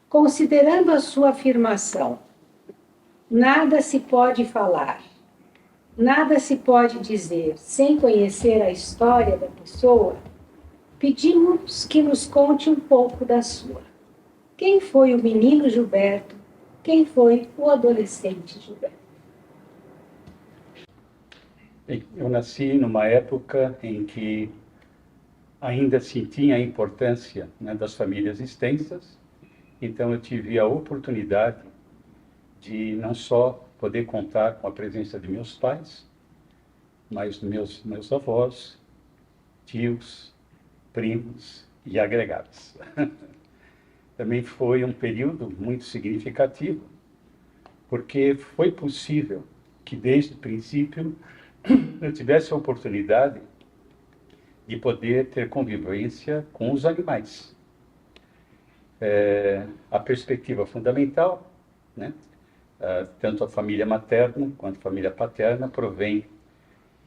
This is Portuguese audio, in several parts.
Considerando a sua afirmação, nada se pode falar, nada se pode dizer sem conhecer a história da pessoa, pedimos que nos conte um pouco da sua. Quem foi o menino Gilberto? Quem foi o adolescente Gilberto? Bem, eu nasci numa época em que ainda se tinha a importância, né, das famílias extensas, então eu tive a oportunidade de não só poder contar com a presença de meus pais, mas dos meus avós, tios, primos e agregados. Também foi um período muito significativo, porque foi possível que desde o princípio eu tivesse a oportunidade de poder ter convivência com os animais. A perspectiva fundamental, né? Tanto a família materna quanto a família paterna provém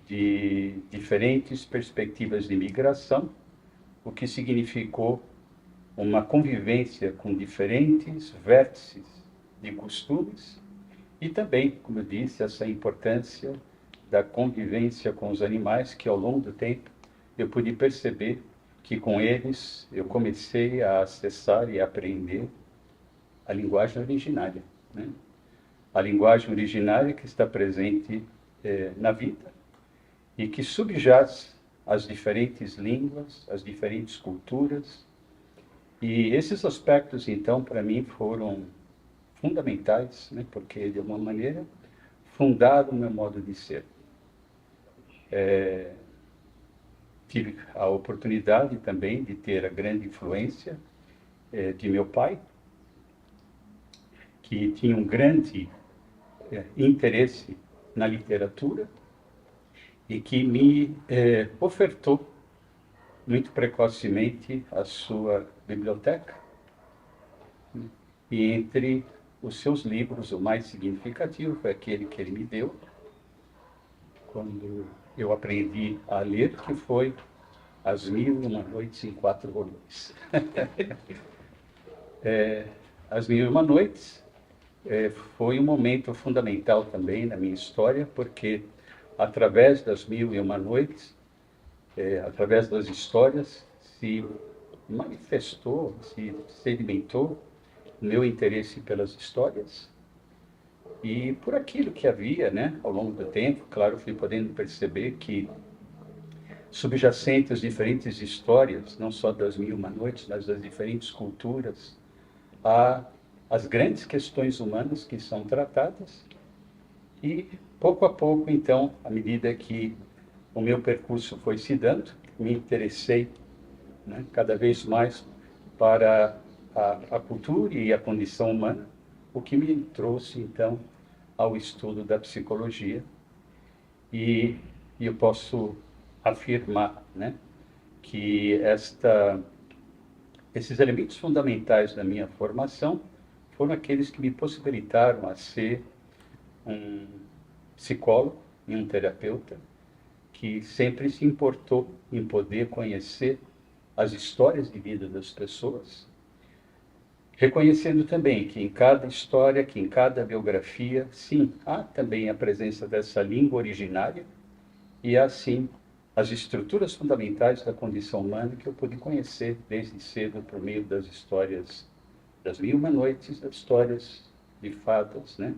de diferentes perspectivas de migração, o que significou uma convivência com diferentes vértices de costumes e também, como eu disse, essa importância da convivência com os animais, que ao longo do tempo eu pude perceber que com eles eu comecei a acessar e a aprender a linguagem originária, né? A linguagem originária que está presente na vida e que subjaz as diferentes línguas, as diferentes culturas. E esses aspectos, então, para mim foram fundamentais, né? Porque, de alguma maneira, fundaram o meu modo de ser. Tive a oportunidade também de ter a grande influência de meu pai, que tinha um grande interesse na literatura e que me ofertou muito precocemente a sua biblioteca. E entre os seus livros, o mais significativo foi aquele que ele me deu quando eu aprendi a ler, que foi As Mil e Uma Noites em 4 volumes. As Mil e Uma Noites foi um momento fundamental também na minha história, porque através das Mil e Uma Noites, através das histórias, se manifestou, se sedimentou o meu interesse pelas histórias e por aquilo que havia, né, ao longo do tempo. Claro, fui podendo perceber que subjacente às diferentes histórias, não só das Mil e Uma Noites, mas das diferentes culturas, há as grandes questões humanas que são tratadas e, pouco a pouco, então, à medida que o meu percurso foi se dando, me interessei, né, cada vez mais para a cultura e a condição humana, o que me trouxe, então, ao estudo da psicologia. E eu posso afirmar, né, que esses elementos fundamentais da minha formação foram aqueles que me possibilitaram a ser um psicólogo e um terapeuta que sempre se importou em poder conhecer as histórias de vida das pessoas, reconhecendo também que em cada história, que em cada biografia, sim, há também a presença dessa língua originária e há, sim, as estruturas fundamentais da condição humana que eu pude conhecer desde cedo por meio das histórias das Mil e Uma Noites, das histórias de fadas, né?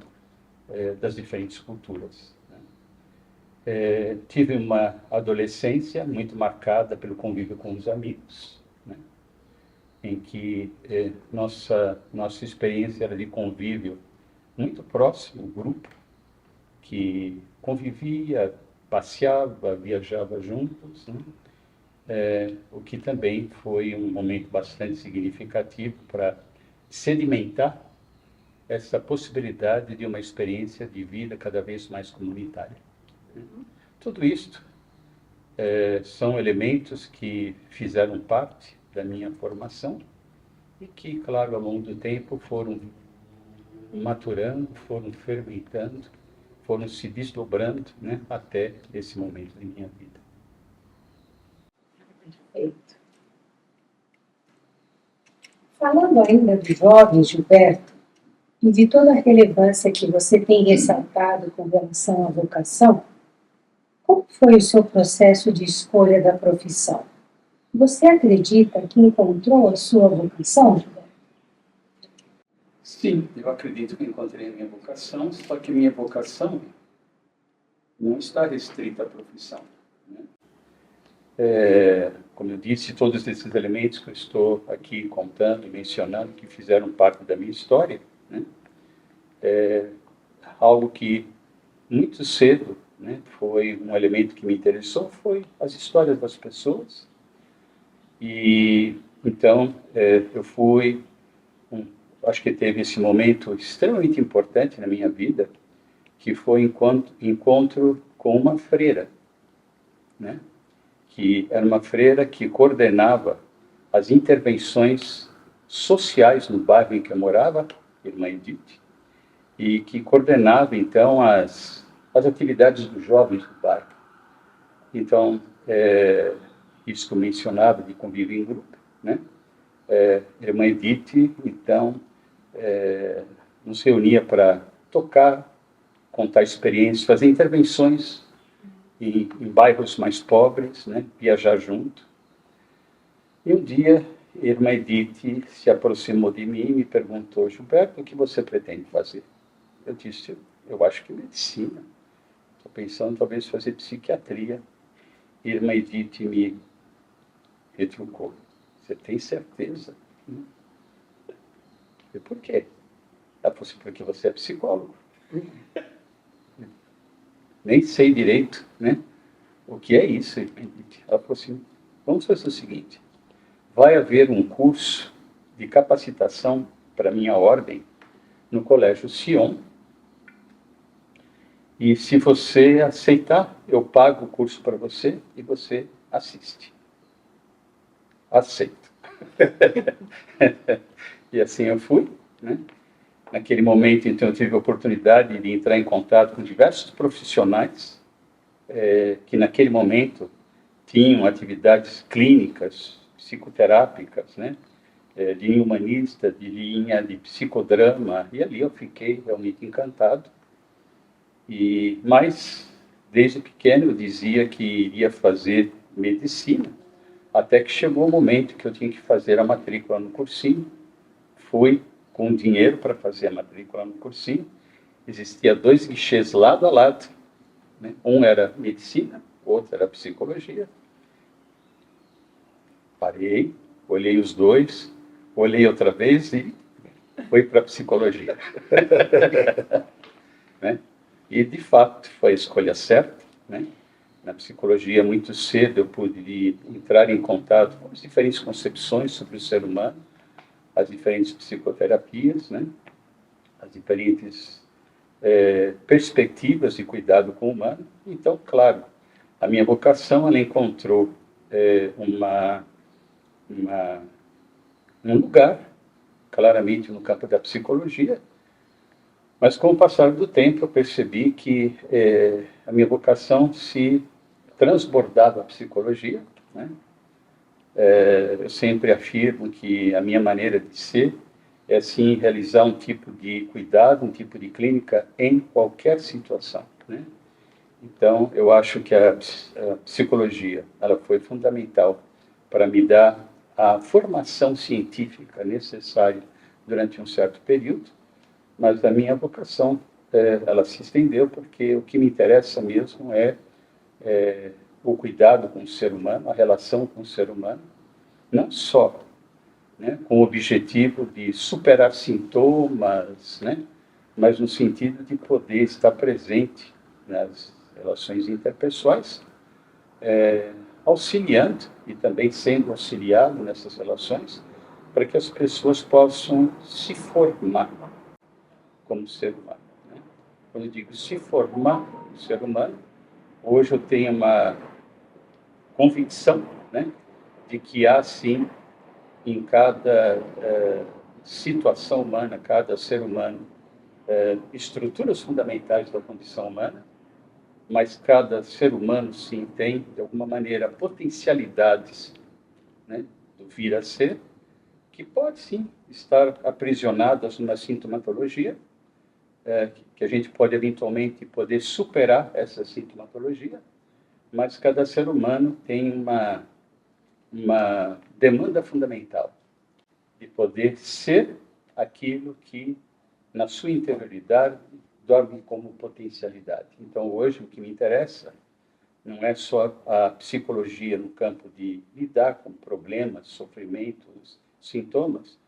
Das diferentes culturas. Tive uma adolescência muito marcada pelo convívio com os amigos, né? Em que nossa experiência era de convívio muito próximo, um grupo que convivia, passeava, viajava juntos, né? O que também foi um momento bastante significativo para sedimentar essa possibilidade de uma experiência de vida cada vez mais comunitária. Tudo isto são elementos que fizeram parte da minha formação e que, claro, ao longo do tempo foram maturando, foram fermentando, foram se desdobrando, né, até esse momento da minha vida. Perfeito. Falando ainda do jovem Gilberto e de toda a relevância que você tem ressaltado com relação à vocação, como foi o seu processo de escolha da profissão? Você acredita que encontrou a sua vocação, Gilberto? Sim, eu acredito que encontrei a minha vocação, só que minha vocação não está restrita à profissão, né? Como eu disse, todos esses elementos que eu estou aqui contando e mencionando, que fizeram parte da minha história, né? Algo que muito cedo, né, foi um elemento que me interessou, foi as histórias das pessoas. E então eu fui, acho que teve esse momento extremamente importante na minha vida, que foi encontro com uma freira, né? Que era uma freira que coordenava as intervenções sociais no bairro em que eu morava, Irmã Edith, e que coordenava, então, as atividades dos jovens do bairro. Então, isso que eu mencionava de convívio em grupo, né? Irmã Edith, então, nos reunia para tocar, contar experiências, fazer intervenções em bairros mais pobres, né? Viajar junto. E um dia, Irmã Edith se aproximou de mim e me perguntou: Gilberto, o que você pretende fazer? Eu disse: eu acho que medicina. Estou pensando talvez fazer psiquiatria. Irmã Edith me retrucou: você tem certeza? E por quê? Ela falou assim: porque você é psicólogo. Nem sei direito, né, o que é isso. Ela falou assim: vamos fazer o seguinte, vai haver um curso de capacitação para minha ordem no Colégio Sion, e se você aceitar, eu pago o curso para você e você assiste. Aceito. E assim eu fui, né? Naquele momento, então, eu tive a oportunidade de entrar em contato com diversos profissionais que, naquele momento, tinham atividades clínicas, psicoterápicas, né? De linha humanista, de linha de psicodrama, e ali eu fiquei realmente encantado. Mas, desde pequeno, eu dizia que iria fazer medicina, até que chegou o momento que eu tinha que fazer a matrícula no cursinho. Fui com dinheiro para fazer a matrícula no cursinho. Existia 2 guichês lado a lado, né? Um era medicina, o outro era psicologia. Parei, olhei os dois, olhei outra vez e fui para a psicologia. Né? E, de fato, foi a escolha certa, né? Na psicologia, muito cedo, eu pude entrar em contato com as diferentes concepções sobre o ser humano, as diferentes psicoterapias, né? As diferentes perspectivas de cuidado com o humano. Então, claro, a minha vocação, ela encontrou um lugar, claramente no campo da psicologia, mas com o passar do tempo eu percebi que a minha vocação se transbordava a psicologia, né? Eu sempre afirmo que a minha maneira de ser é, sim, realizar um tipo de cuidado, um tipo de clínica em qualquer situação, né? Então, eu acho que a psicologia, ela foi fundamental para me dar a formação científica necessária durante um certo período, mas a minha vocação, ela se estendeu porque o que me interessa mesmo é o cuidado com o ser humano, a relação com o ser humano, não só, né, com o objetivo de superar sintomas, né, mas no sentido de poder estar presente nas relações interpessoais, auxiliando e também sendo auxiliado nessas relações, para que as pessoas possam se formar como ser humano, né? Quando eu digo se formar como ser humano, hoje eu tenho uma convicção, né, de que há, sim, em cada situação humana, cada ser humano, estruturas fundamentais da condição humana, mas cada ser humano, sim, tem, de alguma maneira, potencialidades, né, do vir a ser, que pode sim estar aprisionadas numa sintomatologia, que a gente pode eventualmente poder superar essa sintomatologia, mas cada ser humano tem uma demanda fundamental de poder ser aquilo que, na sua interioridade, dorme como potencialidade. Então, hoje, o que me interessa não é só a psicologia no campo de lidar com problemas, sofrimentos, sintomas,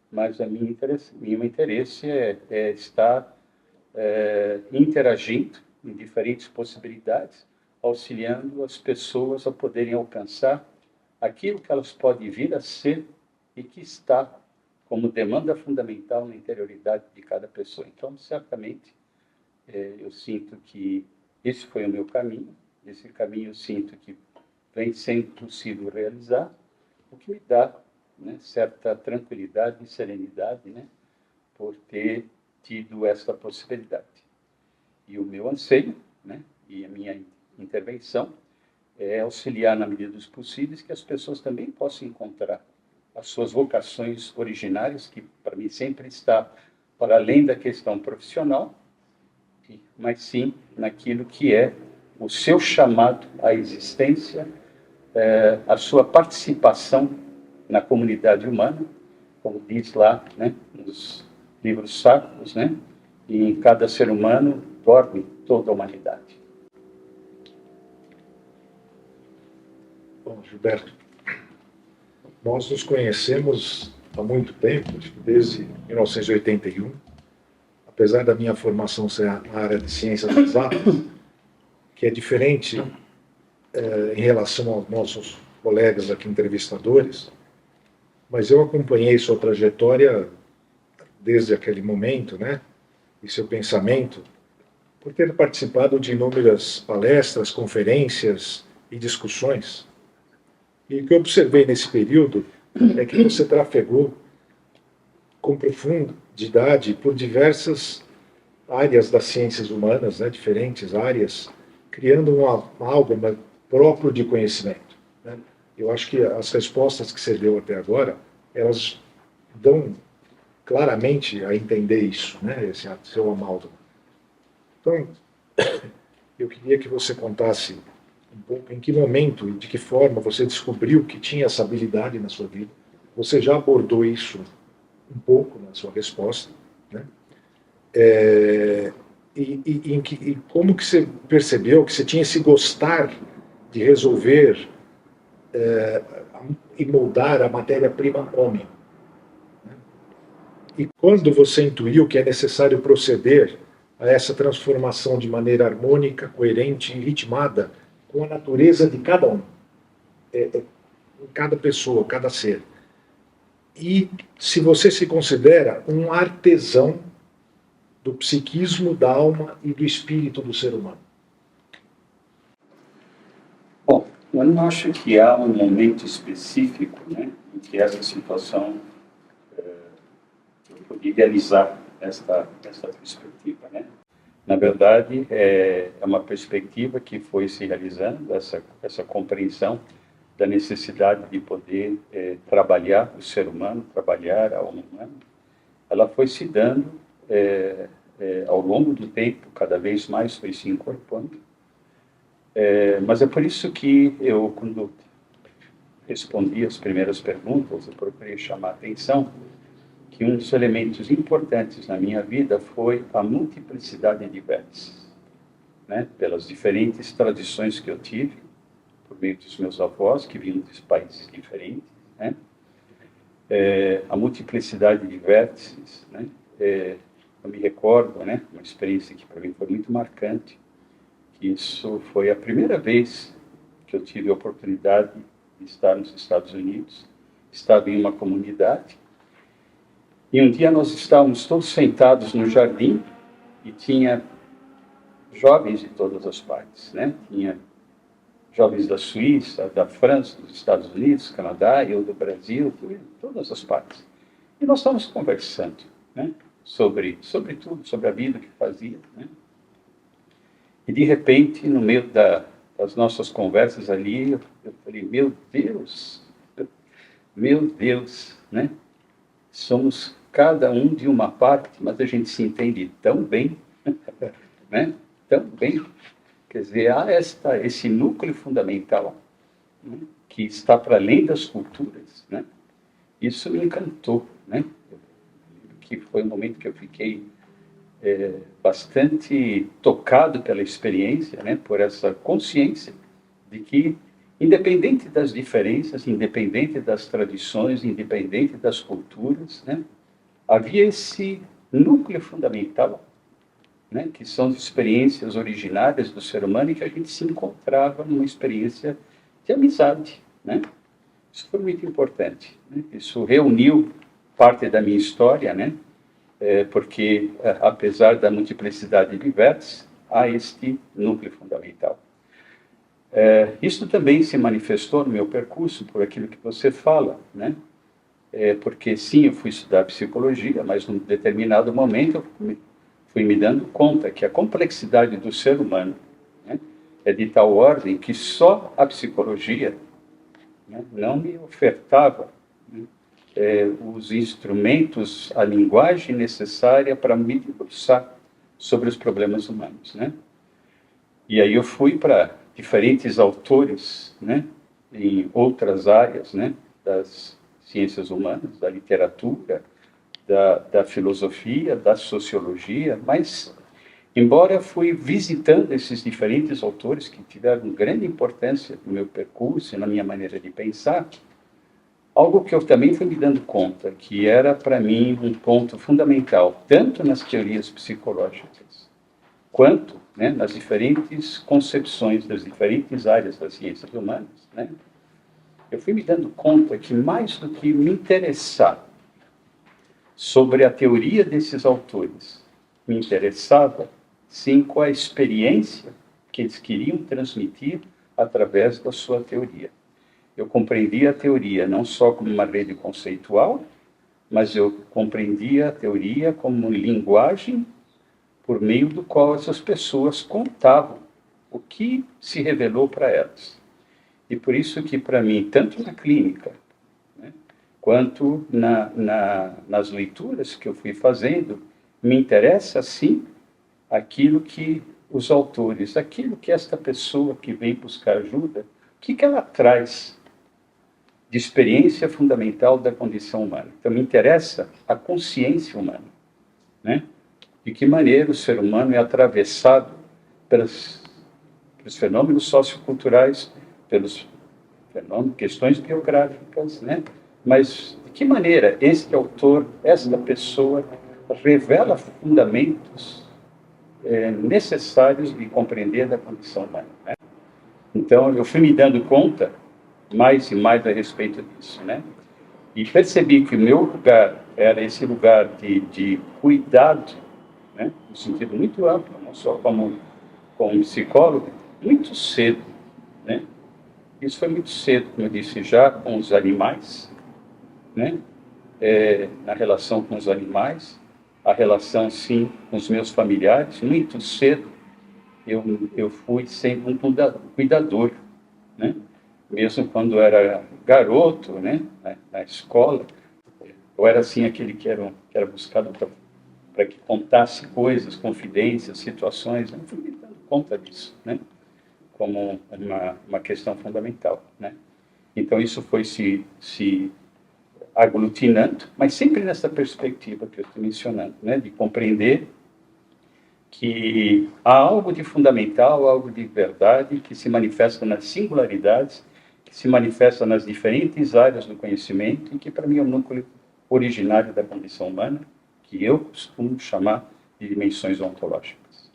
mas meu interesse é estar interagindo em diferentes possibilidades, auxiliando as pessoas a poderem alcançar aquilo que elas podem vir a ser e que está como demanda fundamental na interioridade de cada pessoa. Então, certamente, eu sinto que esse foi o meu caminho, esse caminho eu sinto que vem sendo possível realizar, o que me dá, né, certa tranquilidade e serenidade, né, por ter tido essa possibilidade. E o meu anseio, né, e a minha intervenção é auxiliar, na medida dos possíveis, que as pessoas também possam encontrar as suas vocações originárias, que para mim sempre está para além da questão profissional, mas sim naquilo que é o seu chamado à existência, a sua participação na comunidade humana, como diz lá, né, nos livros sacros, né, e em cada ser humano dorme toda a humanidade. Bom, Gilberto, nós nos conhecemos há muito tempo, desde 1981. Apesar da minha formação ser na área de ciências exatas, que é diferente em relação aos nossos colegas aqui entrevistadores, mas eu acompanhei sua trajetória desde aquele momento, né, e seu pensamento, por ter participado de inúmeras palestras, conferências e discussões. E o que eu observei nesse período é que você trafegou com profundidade por diversas áreas das ciências humanas, né, diferentes áreas, criando um amálgama próprio de conhecimento, né? Eu acho que as respostas que você deu até agora, elas dão claramente a entender isso, né, esse seu amálgama. Então, eu queria que você contasse um pouco em que momento e de que forma você descobriu que tinha essa habilidade na sua vida. Você já abordou isso um pouco na sua resposta, né? E como que você percebeu que você tinha esse gostar de resolver e moldar a matéria-prima homem, né? E quando você intuiu que é necessário proceder a essa transformação de maneira harmônica, coerente e ritmada com a natureza de cada um, cada pessoa, cada ser. E se você se considera um artesão do psiquismo, da alma e do espírito do ser humano. Bom, eu não acho que há um momento específico, né, em que essa situação eu poderia idealizar essa perspectiva, né? Na verdade, é uma perspectiva que foi se realizando, essa compreensão da necessidade de poder trabalhar o ser humano, trabalhar a alma humana. Ela foi se dando ao longo do tempo, cada vez mais foi se incorporando. Mas é por isso que eu, quando respondi as primeiras perguntas, eu procurei chamar a atenção que um dos elementos importantes na minha vida foi a multiplicidade de vértices, né? Pelas diferentes tradições que eu tive, por meio dos meus avós, que vinham de países diferentes, né? A multiplicidade de vértices, né? Eu me recordo, né, uma experiência que para mim foi muito marcante, que isso foi a primeira vez que eu tive a oportunidade de estar nos Estados Unidos, estava em uma comunidade, e um dia nós estávamos todos sentados no jardim e tinha jovens de todas as partes, né? Tinha jovens da Suíça, da França, dos Estados Unidos, Canadá, eu do Brasil, todas as partes. E nós estávamos conversando, né, sobre tudo, sobre a vida que fazia, né? E de repente, no meio das nossas conversas ali, eu falei, meu Deus, né? somos cada um de uma parte, mas a gente se entende tão bem, né? Tão bem. Quer dizer, há esse núcleo fundamental, né, que está para além das culturas, né? Isso me encantou, né? Que foi um momento que eu fiquei bastante tocado pela experiência, né? Por essa consciência de que, independente das diferenças, independente das tradições, independente das culturas, né? Havia esse núcleo fundamental, né? Que são as experiências originárias do ser humano, e que a gente se encontrava numa experiência de amizade, né? Isso foi muito importante, né? Isso reuniu parte da minha história, né? Porque, apesar da multiplicidade de vértices, há este núcleo fundamental. Isso também se manifestou no meu percurso, por aquilo que você fala, né? Porque, sim, eu fui estudar psicologia, mas num determinado momento eu fui me dando conta que a complexidade do ser humano, né, é de tal ordem que só a psicologia, né, não me ofertava, né, os instrumentos, a linguagem necessária para me debruçar sobre os problemas humanos, né? E aí eu fui para diferentes autores, né, em outras áreas, né, das ciências humanas, da literatura, da filosofia, da sociologia, mas, embora eu fui visitando esses diferentes autores que tiveram grande importância no meu percurso e na minha maneira de pensar, algo que eu também fui me dando conta, que era para mim um ponto fundamental, tanto nas teorias psicológicas, quanto, né, nas diferentes concepções das diferentes áreas das ciências humanas, né, eu fui me dando conta que, mais do que me interessar sobre a teoria desses autores, me interessava, sim, com a experiência que eles queriam transmitir através da sua teoria. Eu compreendia a teoria não só como uma rede conceitual, mas eu compreendia a teoria como linguagem por meio do qual essas pessoas contavam o que se revelou para elas. E por isso que, para mim, tanto na clínica, né, quanto nas leituras que eu fui fazendo, me interessa, sim, aquilo que os autores, aquilo que esta pessoa que vem buscar ajuda, o que ela traz de experiência fundamental da condição humana. Então, me interessa a consciência humana, né? De que maneira o ser humano é atravessado pelos fenômenos socioculturais, pelos fenômenos, questões biográficas, né? Mas de que maneira este autor, esta pessoa, revela fundamentos necessários de compreender da condição humana, né? Então, eu fui me dando conta mais e mais a respeito disso, né? E percebi que o meu lugar era esse lugar de cuidado, né? No sentido muito amplo, não só como psicólogo, muito cedo, né? Isso foi muito cedo, como eu disse, já com os animais, né? Na relação com os animais, a relação, sim, com os meus familiares. Muito cedo eu fui sempre um cuidador, né? Mesmo quando era garoto, né, na escola, eu era assim aquele que era buscado para que contasse coisas, confidências, situações. Eu fui me dando conta disso, né, como uma questão fundamental, né. Então isso foi se aglutinando, mas sempre nessa perspectiva que eu estou mencionando, né, de compreender que há algo de fundamental, algo de verdade que se manifesta nas singularidades, que se manifesta nas diferentes áreas do conhecimento, e que para mim é o núcleo originário da condição humana, que eu costumo chamar de dimensões ontológicas.